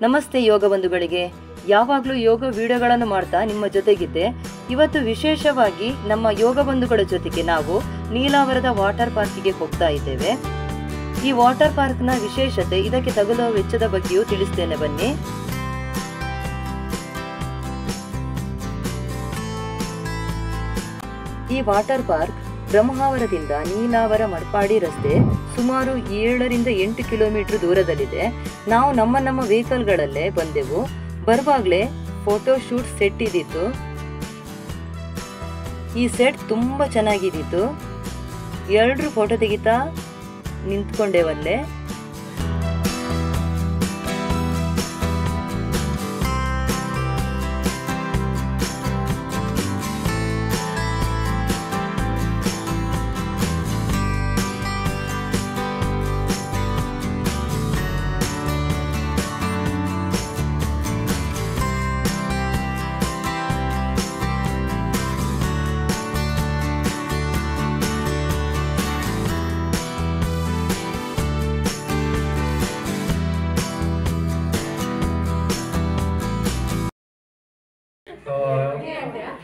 ನಮಸ್ತೆ ಯೋಗ ಬಂಧುಗಳಿಗೆ. ಯಾವಾಗಲೂ ಯೋಗ ವಿಡಿಯೋಗಳನ್ನು ಮಾಡ್ತಾ ನಿಮ್ಮ ಜೊತೆಗಿದ್ದೆ. ಇವತ್ತು ವಿಶೇಷವಾಗಿ ನಮ್ಮ ಯೋಗ ಬಂಧುಗಳ ಜೊತೆಗೆ ನಾವು ನೀಲಾವರದ ವಾಟರ್ ಪಾರ್ಕಿಗೆ ಹೋಗ್ತಾ ಇದ್ದೇವೆ. ಈ ವಾಟರ್ ಪಾರ್ಕ್ನ ವಿಶೇಷತೆ, ಇದಕ್ಕೆ ತಗುಲುವ ವೆಚ್ಚದ ಬಗ್ಗೆಯೂ ತಿಳಿಸ್ತೇನೆ ಬನ್ನಿ. ಈ ವಾಟರ್ ಪಾರ್ಕ್ ಬ್ರಹ್ಮಾವರದಿಂದ ನೀಲಾವರ ಮಡ್ಪಾಡಿ ರಸ್ತೆ ಸುಮಾರು 7ರಿಂದ 8 ಕಿಲೋಮೀಟರ್ ದೂರದಲ್ಲಿದೆ. ನಾವು ನಮ್ಮ ವೆಹಿಕಲ್ಗಳಲ್ಲೇ ಬಂದೆವು. ಬರುವಾಗಲೇ ಫೋಟೋ ಶೂಟ್ ಸೆಟ್ ಇದ್ದಿತ್ತು. ಈ ಸೆಟ್ ತುಂಬ ಚೆನ್ನಾಗಿದ್ದಿತ್ತು. ಎಲ್ಲರೂ ಫೋಟೋ ತೆಗಿತಾ ನಿಂತ್ಕೊಂಡೇವಲ್ಲೇ.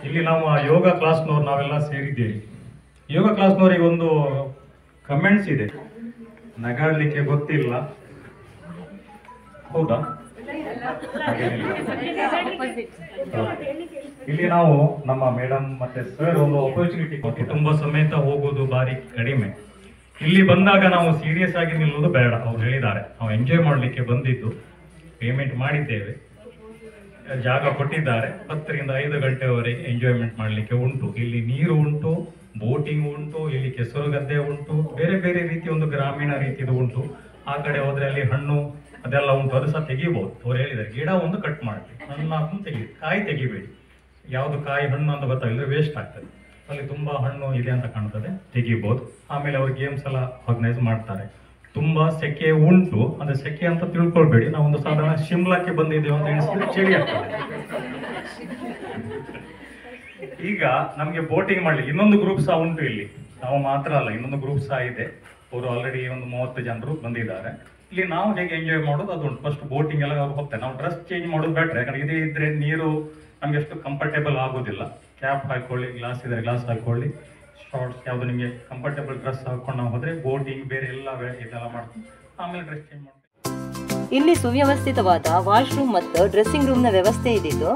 ಇಲ್ಲಿ ನಾವು ಯೋಗ ಕ್ಲಾಸ್ನವ್ರು ನಾವೆಲ್ಲ ಸೇರಿದ್ದೇವೆ. ಯೋಗ ಕ್ಲಾಸ್ನವರಿಗೆ ಒಂದು ಕಮೆಂಟ್ಸ್ ಇದೆ, ನಗಾಡ್ಲಿಕ್ಕೆ ಗೊತ್ತಿಲ್ಲ, ಹೌದಾ? ಇಲ್ಲಿ ನಾವು ನಮ್ಮ ಮೇಡಮ್ ಮತ್ತೆ ಸರ್ ಒಂದು ಅಪರ್ಚುನಿಟಿ ಕೊಟ್ಟು ಕುಟುಂಬ ಸಮೇತ ಹೋಗೋದು ಬಾರಿ ಕಡಿಮೆ. ಇಲ್ಲಿ ಬಂದಾಗ ನಾವು ಸೀರಿಯಸ್ ಆಗಿ ನಿಲ್ಲೋದು ಬೇಡ. ಅವ್ರು ಹೇಳಿದ್ದಾರೆ, ನಾವು ಎಂಜಾಯ್ ಮಾಡಲಿಕ್ಕೆ ಬಂದಿದ್ದು, ಪೇಮೆಂಟ್ ಮಾಡಿದ್ದೇವೆ, ಜಾಗ ಕೊಟ್ಟಿದ್ದಾರೆ, 10ರಿಂದ 5 ಗಂಟೆವರೆಗೆ ಎಂಜಾಯ್ಮೆಂಟ್ ಮಾಡಲಿಕ್ಕೆ ಉಂಟು. ಇಲ್ಲಿ ನೀರು ಉಂಟು, ಬೋಟಿಂಗ್ ಉಂಟು, ಇಲ್ಲಿ ಕೆಸರು ಗದ್ದೆ ಉಂಟು, ಬೇರೆ ಬೇರೆ ರೀತಿಯ ಒಂದು ಗ್ರಾಮೀಣ ರೀತಿಯದು ಉಂಟು. ಆ ಕಡೆ ಹೋದ್ರೆ ಅಲ್ಲಿ ಹಣ್ಣು ಅದೆಲ್ಲ ಉಂಟು, ಅದು ಸಹ ತೆಗಿಬಹುದು. ಅವ್ರು ಹೇಳಿದ್ದಾರೆ, ಗಿಡ ಒಂದು ಕಟ್ ಮಾಡಿ ಹಣ್ಣು ತೆಗಿ, ಕಾಯಿ ತೆಗಿಬೇಡಿ. ಯಾವುದು ಕಾಯಿ ಹಣ್ಣು ಅಂತ ಗೊತ್ತಾಗಿದ್ರೆ ವೇಸ್ಟ್ ಆಗ್ತದೆ. ಅಲ್ಲಿ ತುಂಬಾ ಹಣ್ಣು ಇದೆ ಅಂತ ಕಾಣ್ತದೆ, ತೆಗಿಬಹುದು. ಆಮೇಲೆ ಅವ್ರು ಗೇಮ್ಸ್ ಎಲ್ಲ ಆರ್ಗನೈಸ್ ಮಾಡ್ತಾರೆ. ತುಂಬಾ ಸೆಕೆ ಉಂಟು, ಅಂದ್ರೆ ಸೆಕೆ ಅಂತ ತಿಳ್ಕೊಳ್ಬೇಡಿ. ನಾವೊಂದು ಸಾಧಾರಣ ಶಿಮ್ಲಾಕ್ಕೆ ಬಂದಿದ್ದೇವೆ ಅಂತ ಎಣಿಸಿದ್ರೆ ಚಳಿ ಆಗ್ತದೆ. ಈಗ ನಮ್ಗೆ ಬೋಟಿಂಗ್ ಮಾಡ್ಲಿಕ್ಕೆ ಇನ್ನೊಂದು ಗ್ರೂಪ್ ಸಹ ಉಂಟು ಇಲ್ಲಿ. ನಾವು ಮಾತ್ರ ಅಲ್ಲ, ಇನ್ನೊಂದು ಗ್ರೂಪ್ ಸಹ ಇದೆ. ಅವರು ಆಲ್ರೆಡಿ ಒಂದು 30 ಜನರು ಬಂದಿದ್ದಾರೆ. ಇಲ್ಲಿ ನಾವು ಹೇಗೆ ಎಂಜಾಯ್ ಮಾಡೋದು ಅದು ಉಂಟು. ಫಸ್ಟ್ ಬೋಟಿಂಗ್ ಎಲ್ಲ ಅವ್ರು ಹೋಗ್ತಾರೆ. ನಾವು ಡ್ರೆಸ್ ಚೇಂಜ್ ಮಾಡೋದು ಬೆಟ್ರೆ, ಯಾಕಂದ್ರೆ ಇದೇ ಇದ್ರೆ ನೀರು ನಮ್ಗೆ ಅಷ್ಟು ಕಂಫರ್ಟೇಬಲ್ ಆಗೋದಿಲ್ಲ. ಕ್ಯಾಪ್ ಹಾಕೊಳ್ಳಿ, ಗ್ಲಾಸ್ ಇದ್ರೆ ಗ್ಲಾಸ್ ಹಾಕೊಳ್ಳಿ, ಶಾರ್ಟ್ಸ್ ಯಾವುದು ನಿಮಗೆ ಕಂಫರ್ಟೇಬಲ್ ಡ್ರೆಸ್ ಹಾಕೊಂಡು ನಾವು ಹೋದ್ರೆ ಬೋಟಿಂಗ್ ಬೇರೆ ಎಲ್ಲ ಇದೆಲ್ಲ ಮಾಡ್ತೀವಿ. ಆಮೇಲೆ ಡ್ರೆಸ್ ಚೇಂಜ್ ಮಾಡ್ತೀವಿ. ಇಲ್ಲಿ ಸುವ್ಯವಸ್ಥಿತವಾದ ವಾಶ್ರೂಮ್ ಮತ್ತು ಡ್ರೆಸ್ಸಿಂಗ್ ರೂಮ್ನ ವ್ಯವಸ್ಥೆ ಇದ್ದಿದ್ದು.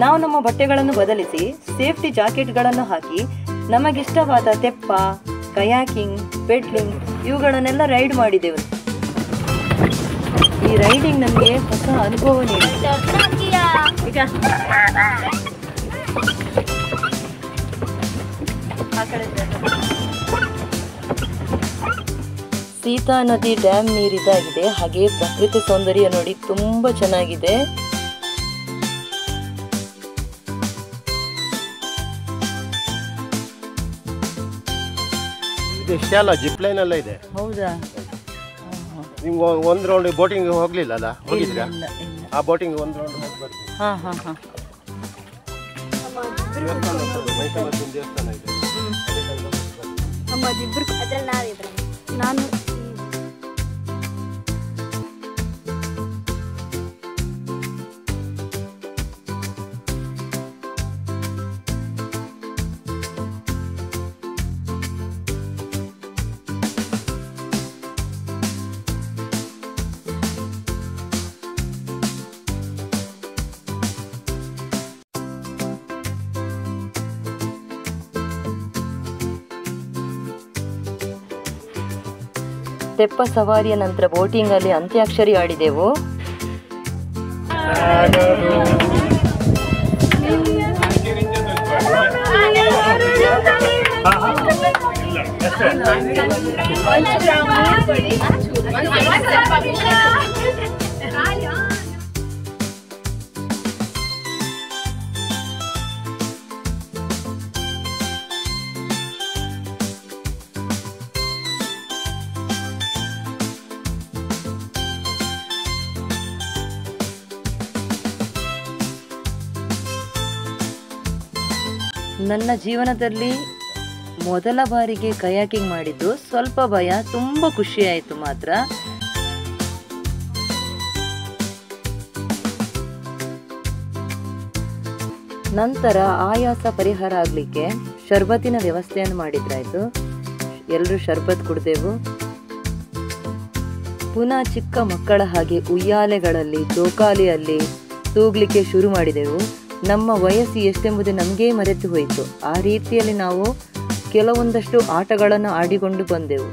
ನಾವು ನಮ್ಮ ಬಟ್ಟೆಗಳನ್ನು ಬದಲಿಸಿ ಸೇಫ್ಟಿ ಜಾಕೆಟ್ಗಳನ್ನು ಹಾಕಿ ನಮಗಿಷ್ಟವಾದ ತೆಪ್ಪ, ಕಯಾಕಿಂಗ್, ಪೆಡ್ಲಿಂಗ್ ಇವುಗಳನ್ನೆಲ್ಲ ರೈಡ್ ಮಾಡಿದೆವು. ಈ ರೈಡಿಂಗ್ ನಮಗೆ ಹೊಸ ಅನುಭವ ನೀಡಿದೆ. ಸೀತಾ ನದಿ ಡ್ಯಾಮ್ ನೀರಿದಾಗಿದೆ. ಹಾಗೆ ಪ್ರಕೃತಿ ಸೌಂದರ್ಯ ನೋಡಿ ತುಂಬಾ ಚೆನ್ನಾಗಿದೆ. ಇಷ್ಟೇ ಅಲ್ಲ, ಜಿಪ್ ಲೈನ್ ಎಲ್ಲ ಇದೆ. ಹೌದಾ? ನೀವು ಒಂದು ರೌಂಡ್ ಬೋಟಿಂಗ್ ಹೋಗ್ಲಿಲ್ಲ ಅಲ್ಲ? ಹೋಗಿದ್ರಾ? ಆ ಬೋಟಿಂಗ್ ಒಂದು ರೌಂಡ್ ಹೋಗಿ ಬರ್ತೀವಿ. ದೇವಸ್ಥಾನ ಇದೆ. ನಾನು ತೆಪ್ಪ ಸವಾರಿಯ ನಂತರ ಬೋಟಿಂಗ್ ಅಲ್ಲಿ ಅಂತ್ಯಾಕ್ಷರಿ ಆಡಿದೆವು. ನನ್ನ ಜೀವನದಲ್ಲಿ ಮೊದಲ ಬಾರಿಗೆ ಕಯಾಕಿಂಗ್ ಮಾಡಿದ್ದು. ಸ್ವಲ್ಪ ಭಯ, ತುಂಬ ಖುಷಿ ಆಯಿತು ಮಾತ್ರ. ನಂತರ ಆಯಾಸ ಪರಿಹಾರ ಆಗಲಿಕ್ಕೆ ಶರ್ಬತ್ತಿನ ವ್ಯವಸ್ಥೆಯನ್ನು ಮಾಡಿದ್ರಾಯ್ತು. ಎಲ್ಲರೂ ಶರ್ಬತ್ ಕುಡಿದೆವು. ಪುನಃ ಚಿಕ್ಕ ಮಕ್ಕಳ ಹಾಗೆ ಉಯ್ಯಾಲೆಗಳಲ್ಲಿ ಜೋಕಾಲಿಯಲ್ಲಿ ತೂಗ್ಲಿಕ್ಕೆ ಶುರು ಮಾಡಿದೆವು. ನಮ್ಮ ವಯಸ್ಸು ಎಷ್ಟೆಂಬುದು ನಮಗೇ ಮರೆತು ಹೋಯಿತು. ಆ ರೀತಿಯಲ್ಲಿ ನಾವು ಕೆಲವೊಂದಷ್ಟು ಆಟಗಳನ್ನು ಆಡಿಕೊಂಡು ಬಂದೆವು.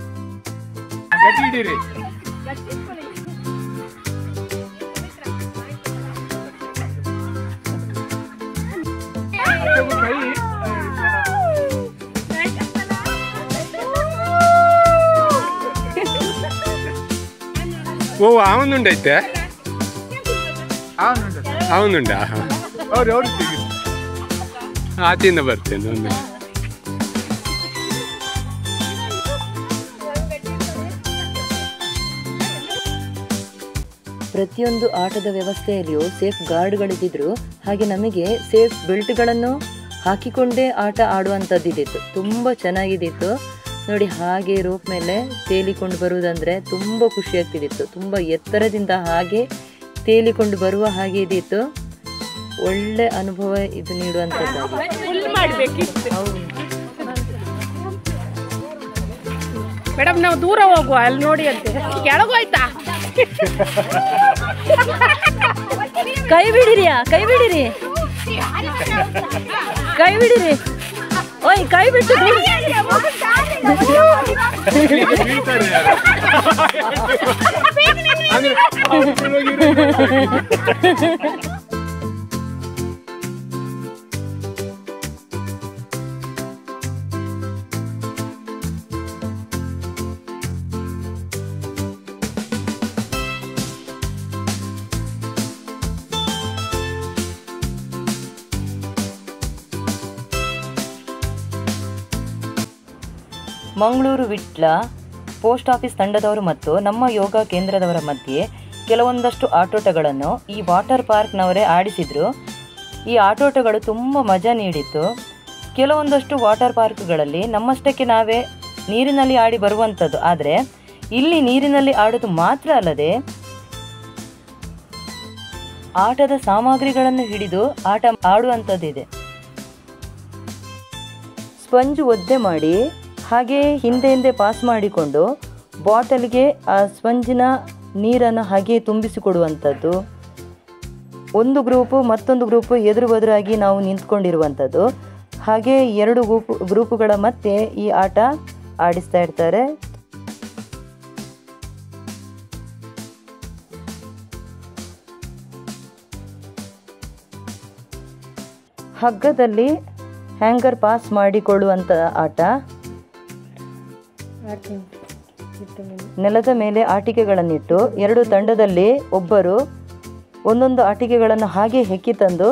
ಓ ಅವನುಂಡೈತೆ ಅವನುಂಡ ಆಚೆಯಿಂದ ಬರ್ತೇನೆ ಒಂದು. ಪ್ರತಿಯೊಂದು ಆಟದ ವ್ಯವಸ್ಥೆಯಲ್ಲಿಯೂ ಸೇಫ್ ಗಾರ್ಡ್ಗಳಿದ್ದಿದ್ರು. ಹಾಗೆ ನಮಗೆ ಸೇಫ್ ಬೆಲ್ಟ್ಗಳನ್ನು ಹಾಕಿಕೊಂಡೇ ಆಟ ಆಡುವಂಥದ್ದಿದ್ದಿತ್ತು. ತುಂಬ ಚೆನ್ನಾಗಿದ್ದಿತ್ತು ನೋಡಿ. ಹಾಗೆ ರೋಪ್ ಮೇಲೆ ತೇಲಿಕೊಂಡು ಬರುವುದಂದರೆ ತುಂಬ ಖುಷಿ ಆಗ್ತಿದ್ದಿತ್ತು. ತುಂಬ ಎತ್ತರದಿಂದ ಹಾಗೆ ತೇಲಿಕೊಂಡು ಬರುವ ಹಾಗೆ ಇದ್ದಿತ್ತು. ಒಳ್ಳೆ ಅನುಭವ ಇದು ನೀಡುವಂಥದ್ದು. ಮೇಡಮ್ ನಾವು ದೂರ ಹೋಗುವ, ಅಲ್ಲಿ ನೋಡಿ ಅಂತೆ ಕೆಳಗೋಯ್ತಾ. ಕೈ ಬಿಡಿರಿಯಾ, ಕೈ ಬಿಡಿರಿ, ಕೈ ಬಿಡಿರಿ. ಓಯ್ ಕೈ ಬಿಟ್ಟು ಮಂಗಳೂರು ವಿಟ್ಲ ಪೋಸ್ಟ್ ಆಫೀಸ್ ತಂಡದವರು ಮತ್ತು ನಮ್ಮ ಯೋಗ ಕೇಂದ್ರದವರ ಮಧ್ಯೆ ಕೆಲವೊಂದಷ್ಟು ಆಟೋಟಗಳನ್ನು ಈ ವಾಟರ್ ಪಾರ್ಕ್ನವರೇ ಆಡಿಸಿದರು. ಈ ಆಟೋಟಗಳು ತುಂಬ ಮಜಾ ನೀಡಿತ್ತು. ಕೆಲವೊಂದಷ್ಟು ವಾಟರ್ ಪಾರ್ಕ್ಗಳಲ್ಲಿ ನಮ್ಮಷ್ಟಕ್ಕೆ ನಾವೇ ನೀರಿನಲ್ಲಿ ಆಡಿ ಬರುವಂಥದ್ದು. ಆದರೆ ಇಲ್ಲಿ ನೀರಿನಲ್ಲಿ ಆಡೋದು ಮಾತ್ರ ಅಲ್ಲದೆ ಆಟದ ಸಾಮಗ್ರಿಗಳನ್ನು ಹಿಡಿದು ಆಟ ಆಡುವಂಥದ್ದಿದೆ. ಸ್ಪಂಜ್ ಒದ್ದೆ ಮಾಡಿ ಹಾಗೆ ಹಿಂದೆ ಪಾಸ್ ಮಾಡಿಕೊಂಡು ಬಾಟಲ್ಗೆ ಆ ಸ್ಪಂಜಿನ ನೀರನ್ನು ಹಾಗೆ ತುಂಬಿಸಿಕೊಡುವಂಥದ್ದು. ಒಂದು ಗ್ರೂಪು ಮತ್ತೊಂದು ಗ್ರೂಪು ಎದುರು ಬದುರಾಗಿ ನಾವು ನಿಂತ್ಕೊಂಡಿರುವಂಥದ್ದು. ಹಾಗೆ ಎರಡು ಗ್ರೂಪುಗಳ ಮಧ್ಯೆ ಈ ಆಟ ಆಡಿಸ್ತಾ ಇರ್ತಾರೆ. ಹಗ್ಗದಲ್ಲಿ ಹ್ಯಾಂಗರ್ ಪಾಸ್ ಮಾಡಿಕೊಳ್ಳುವಂಥ ಆಟ. ನೆಲದ ಮೇಲೆ ಆಟಿಕೆಗಳನ್ನಿಟ್ಟು ಎರಡು ತಂಡದಲ್ಲಿ ಒಬ್ಬರು ಒಂದೊಂದು ಆಟಿಕೆಗಳನ್ನು ಹಾಗೆ ಹೆಕ್ಕಿ ತಂದು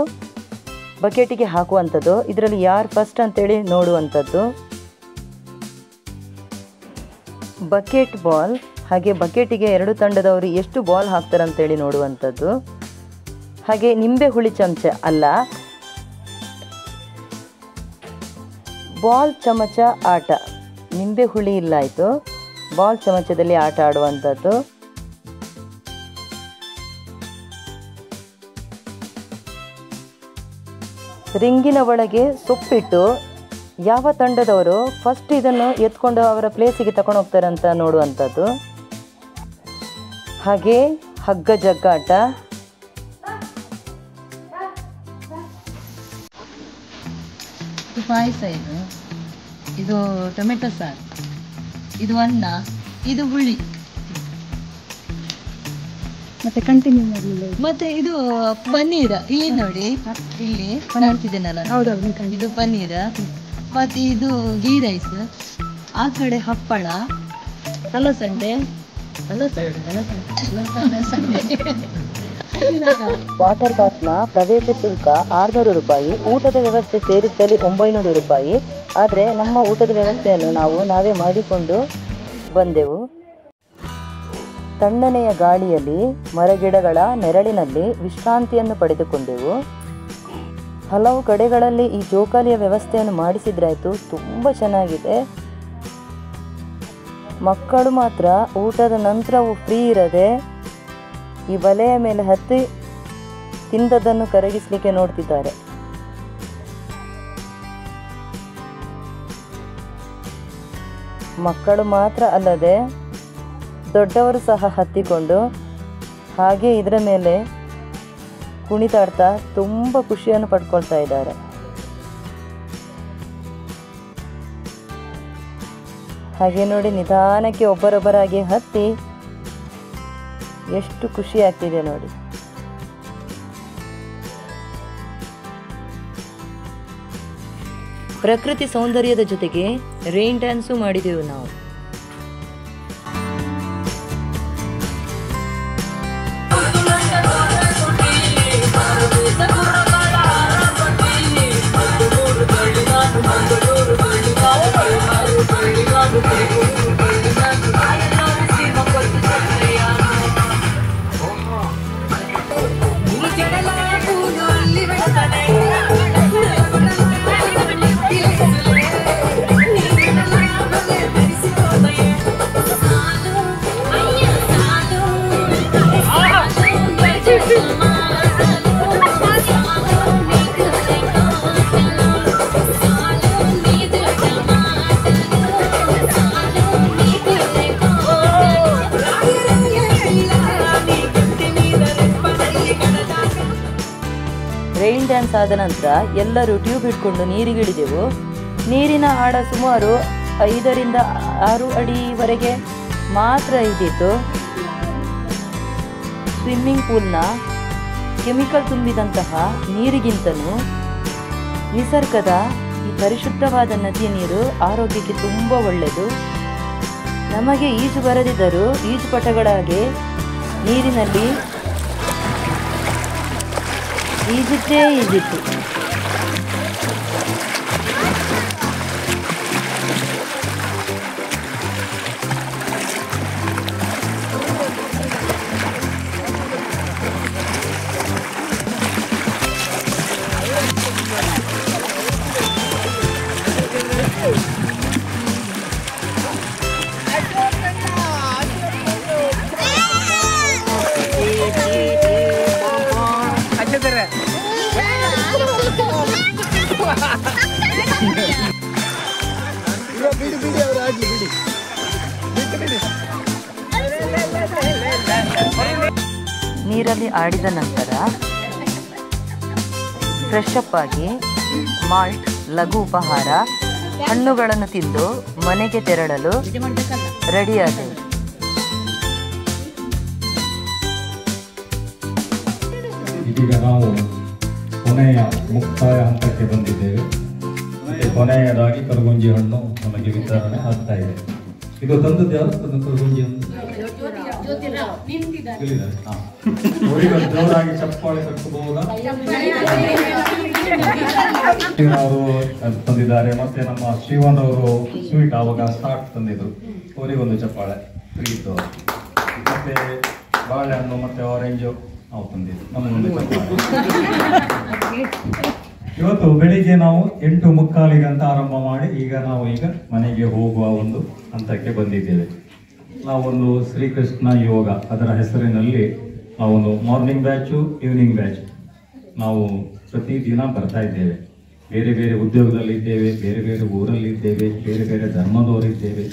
ಬಕೆಟಿಗೆ ಹಾಕುವಂಥದ್ದು. ಇದರಲ್ಲಿ ಯಾರು ಫಸ್ಟ್ ಅಂತೇಳಿ ನೋಡುವಂಥದ್ದು. ಬಕೆಟ್ ಬಾಲ್, ಹಾಗೆ ಬಕೆಟಿಗೆ ಎರಡು ತಂಡದವರು ಎಷ್ಟು ಬಾಲ್ ಹಾಕ್ತಾರಂತೇಳಿ ನೋಡುವಂಥದ್ದು. ಹಾಗೆ ನಿಂಬೆ ಹುಳಿ ಚಮಚ ಅಲ್ಲ, ಬಾಲ್ ಚಮಚ ಆಟ. ನಿಂಬೆ ಹುಳಿ ಇಲ್ಲ ಆಯಿತು, ಬಾಲ್ ಚಮಚದಲ್ಲಿ ಆಟ ಆಡುವಂಥದ್ದು. ರಿಂಗಿನ ಒಳಗೆ ಸೊಪ್ಪಿಟ್ಟು ಯಾವ ತಂಡದವರು ಫಸ್ಟ್ ಇದನ್ನು ಎತ್ಕೊಂಡು ಅವರ ಪ್ಲೇಸಿಗೆ ತಗೊಂಡು ಹೋಗ್ತಾರೆ ಅಂತ ನೋಡುವಂಥದ್ದು. ಹಾಗೆ ಹಗ್ಗ ಜಗ್ಗಾಟ. ಪಾಯಸ ಇದು ಟೊಮೆಟೊ ಸಾರು, ಇದು ಅನ್ನ, ಇದು ಹುಳಿ, ಮತ್ತೆ ಕಂಟಿನ್ಯೂ ಮಾಡಲಿಲ್ಲ. ಮತ್ತೆ ಇದು ಪನ್ನೀರ್. ಇಲ್ಲಿ ನೋಡಿ, ಇಲ್ಲಿ ನೋಡ್ತಿದ್ದೇನಲ್ಲ, ಇದು ಪನ್ನೀರ್. ಮತ್ತೆ ಇದು ಗೀ ರೈಸ್. ಆ ಕಡೆ ಹಪ್ಪಳ, ಅಲಸಂಡೆ. ವಾಟರ್ ಪಾರ್ಕ್ನ ಪ್ರವೇಶ ಶುಲ್ಕ 600 ರೂಪಾಯಿ, ಊಟದ ವ್ಯವಸ್ಥೆ ಸೇರಿಸಲಿ 900 ರೂಪಾಯಿ. ಆದರೆ ನಮ್ಮ ಊಟದ ವ್ಯವಸ್ಥೆಯನ್ನು ನಾವೇ ಮಾಡಿಕೊಂಡು ಬಂದೆವು. ತಣ್ಣನೆಯ ಗಾಳಿಯಲ್ಲಿ ಮರಗಿಡಗಳ ನೆರಳಿನಲ್ಲಿ ವಿಶ್ರಾಂತಿಯನ್ನು ಪಡೆದುಕೊಂಡೆವು. ಹಲವು ಕಡೆಗಳಲ್ಲಿ ಈ ಜೋಕಾಲಿಯ ವ್ಯವಸ್ಥೆಯನ್ನು ಮಾಡಿಸಿದ್ರಾಯ್ತು. ತುಂಬ ಚೆನ್ನಾಗಿದೆ. ಮಕ್ಕಳು ಮಾತ್ರ ಊಟದ ನಂತರವೂ ಫ್ರೀ ಇರದೆ ಈ ಬಲೆಯ ಮೇಲೆ ಹತ್ತಿ ತಿಂದದ್ದನ್ನು ಕರಗಿಸಲಿಕ್ಕೆ ನೋಡ್ತಿದ್ದಾರೆ. ಮಕ್ಕಳು ಮಾತ್ರ ಅಲ್ಲದೆ ದೊಡ್ಡವರು ಸಹ ಹತ್ತಿಕೊಂಡು ಹಾಗೆ ಇದರ ಮೇಲೆ ಕುಣಿತಾಡ್ತಾ ತುಂಬ ಖುಷಿಯನ್ನು ಪಡ್ಕೊಳ್ತಾ ಇದ್ದಾರೆ. ಹಾಗೆ ನೋಡಿ ನಿಧಾನಕ್ಕೆ ಒಬ್ಬರೊಬ್ಬರಾಗಿ ಹತ್ತಿ ಎಷ್ಟು ಖುಷಿ ಆಗ್ತಿದೆ ನೋಡಿ. ಪ್ರಕೃತಿ ಸೌಂದರ್ಯದ ಜೊತೆಗೆ ರೈನ್ ಡ್ಯಾನ್ಸು ಮಾಡಿದೆವು ನಾವು. ರೈನ್ ಡ್ಯಾನ್ಸ್ ಆದ ನಂತರ ಎಲ್ಲರೂ ಟ್ಯೂಬ್ ಇಟ್ಕೊಂಡು ನೀರಿಗಿಳಿದೆವು. ನೀರಿನ ಆಳ ಸುಮಾರು 5 ರಿಂದ 6 ಅಡಿವರೆಗೆ ಮಾತ್ರ ಇದ್ದಿತ್ತು. ಸ್ವಿಮ್ಮಿಂಗ್ ಪೂಲ್ನ ಕೆಮಿಕಲ್ ತುಂಬಿದಂತಹ ನೀರಿಗಿಂತಲೂ ನಿಸರ್ಗದ ಈ ಪರಿಶುದ್ಧವಾದ ನದಿಯ ನೀರು ಆರೋಗ್ಯಕ್ಕೆ ತುಂಬ ಒಳ್ಳೆಯದು. ನಮಗೆ ಈಜು ಬರದಿದ್ದರೂ ಈಜುಪಟಗಳಾಗಿ ನೀರಿನಲ್ಲಿ ಈಜಿದ್ದೇ ಈಜಿತ್ತು. ನೀರಲ್ಲಿ ಆಡಿದ ನಂತರ ಫ್ರೆಶ್ ಅಪ್ ಆಗಿ ಮಾಲ್ಟ್, ಲಘು ಉಪಹಾರ, ಹಣ್ಣುಗಳನ್ನು ತಿಂದು ಮನೆಗೆ ತೆರಳಲು ರೆಡಿಯಾದೆವು. ಇದೀಗ ನಾವು ಕೊನೆಯ ಮುಕ್ತಾಯ ಹಂತಕ್ಕೆ ಬಂದಿದ್ದೇವೆ. ಕೊನೆಯದಾಗಿ ಕರಗುಂಜಿ ಹಣ್ಣು ನಮಗೆ ವಿತರಣೆ ಆಗ್ತಾ ಇದೆ. ಇದು ತಂದದ್ದು ಯಾರು ಕರಗುಂಜಿ ಹಣ್ಣು? ಜೋರಾಗಿ ಚಪ್ಪಾಳೆ ಕಟ್ಟಬಹುದಾ? ಅವರು ತಂದಿದ್ದಾರೆ. ಮತ್ತೆ ನಮ್ಮ ಶ್ರೀವನ್ ಅವರು ಸ್ವೀಟ್ ಆವಾಗ ಸ್ಟಾರ್ಟ್ ತಂದಿದ್ರು, ಅವರಿಗೊಂದು ಚಪ್ಪಾಳೆ ಫ್ರೀ ಇತ್ತು. ಮತ್ತೆ ಬಾಳೆಹಣ್ಣು ಮತ್ತೆ ಆರೆಂಜು ನಾವು ತಂದಿದ್ದು, ನಮಗೊಂದು ಚಪ್ಪಾಳೆ. ಇವತ್ತು ಬೆಳಿಗ್ಗೆ ನಾವು 8:45 ಅಂತ ಆರಂಭ ಮಾಡಿ ಈಗ ಮನೆಗೆ ಹೋಗುವ ಒಂದು ಹಂತಕ್ಕೆ ಬಂದಿದ್ದೇವೆ. ನಾವೊಂದು ಶ್ರೀಕೃಷ್ಣ ಯೋಗ ಅದರ ಹೆಸರಿನಲ್ಲಿ ನಾವೊಂದು ಮಾರ್ನಿಂಗ್ ಬ್ಯಾಚು, ಈವ್ನಿಂಗ್ ಬ್ಯಾಚ್ ನಾವು ಪ್ರತಿದಿನ ಬರ್ತಾ ಇದ್ದೇವೆ. ಬೇರೆ ಬೇರೆ ಉದ್ಯೋಗದಲ್ಲಿದ್ದೇವೆ, ಬೇರೆ ಬೇರೆ ಊರಲ್ಲಿದ್ದೇವೆ, ಬೇರೆ ಬೇರೆ ಧರ್ಮದವರಿದ್ದೇವೆ,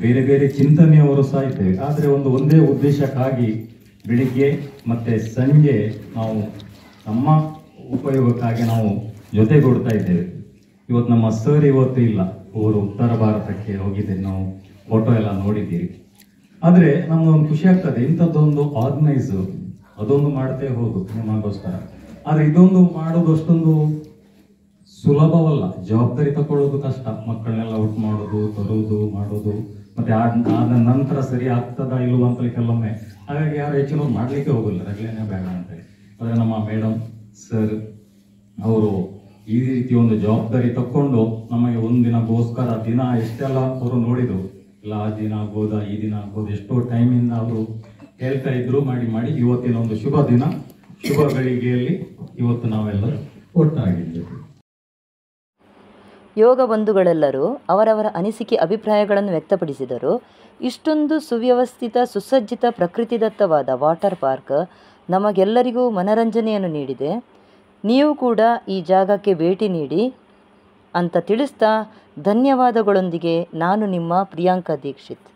ಬೇರೆ ಬೇರೆ ಚಿಂತನೆಯವರು ಸಹ ಇದ್ದೇವೆ. ಆದರೆ ಒಂದೇ ಉದ್ದೇಶಕ್ಕಾಗಿ ಬೆಳಿಗ್ಗೆ ಮತ್ತು ಸಂಜೆ ನಾವು ನಮ್ಮ ಉಪಯೋಗಕ್ಕಾಗಿ ನಾವು ಜೊತೆಗೂಡ್ತಾ ಇದ್ದೇವೆ. ಇವತ್ತು ನಮ್ಮ ಸರ್ ಇವತ್ತು ಇಲ್ಲ, ಅವರು ಉತ್ತರ ಭಾರತಕ್ಕೆ ಹೋಗಿದ್ದೇವೆ. ನಾವು ಫೋಟೋ ಎಲ್ಲ ನೋಡಿದ್ದೀರಿ. ಆದರೆ ನಮ್ಗೊಂದು ಖುಷಿ ಆಗ್ತದೆ, ಇಂಥದ್ದೊಂದು ಆರ್ಗನೈಸ್ ಅದೊಂದು ಮಾಡ್ತೇ ಹೋದು ನಿಮಗೋಸ್ಕರ. ಆದರೆ ಇದೊಂದು ಮಾಡೋದು ಅಷ್ಟೊಂದು ಸುಲಭವಲ್ಲ. ಜವಾಬ್ದಾರಿ ತಗೊಳ್ಳೋದು ಕಷ್ಟ. ಮಕ್ಕಳನ್ನೆಲ್ಲ ಒಟ್ಟು ಮಾಡೋದು, ತರೋದು, ಮಾಡೋದು, ಮತ್ತೆ ಆದ ನಂತರ ಸರಿ ಆಗ್ತದಾ ಇಲ್ವ ಅಂತೇಳಿ ಕೆಲವೊಮ್ಮೆ. ಹಾಗಾಗಿ ಯಾರು ಹೆಚ್ಚಿನ ಮಾಡ್ಲಿಕ್ಕೆ ಹೋಗಲ್ಲ, ರಗಳೆನೇ ಬೇಡ ಅಂತೇಳಿ. ಆದರೆ ನಮ್ಮ ಮೇಡಮ್ ಸರ್ ಅವರು ಈ ರೀತಿ ಒಂದು ಜವಾಬ್ದಾರಿ ತಕೊಂಡು ನಮಗೆ ಒಂದಿನಗೋಸ್ಕರ ದಿನ ಎಷ್ಟೆಲ್ಲ ಅವರು ನೋಡಿದ್ರು. ಇಲ್ಲ ಆ ದಿನ ಆಗ್ಬೋದಾ, ಈ ದಿನ ಆಗ್ಬೋದು, ಎಷ್ಟೋ ಟೈಮಿಂದ ಅವರು ಹೇಳ್ತಾ ಇದ್ರು. ಮಾಡಿ ಇವತ್ತಿನ ಒಂದು ಶುಭ ದಿನ, ಶುಭ ಗಳಿಗೆಯಲ್ಲಿ ಇವತ್ತು ನಾವೆಲ್ಲರೂ ಒಟ್ಟಾಗಿದ್ದೇವೆ. ಯೋಗ ಬಂಧುಗಳೆಲ್ಲರೂ ಅವರವರ ಅನಿಸಿಕೆ ಅಭಿಪ್ರಾಯಗಳನ್ನು ವ್ಯಕ್ತಪಡಿಸಿದರು. ಇಷ್ಟೊಂದು ಸುವ್ಯವಸ್ಥಿತ, ಸುಸಜ್ಜಿತ, ಪ್ರಕೃತಿದತ್ತವಾದ ವಾಟರ್ ಪಾರ್ಕ್ ನಮಗೆಲ್ಲರಿಗೂ ಮನರಂಜನೆಯನ್ನು ನೀಡಿದೆ. ನೀವು ಕೂಡ ಈ ಜಾಗಕ್ಕೆ ಭೇಟಿ ನೀಡಿ ಅಂತ ತಿಳಿಸ್ತಾ ಧನ್ಯವಾದಗಳೊಂದಿಗೆ ನಾನು ನಿಮ್ಮ ಪ್ರಿಯಾಂಕಾ ದೀಕ್ಷಿತ್.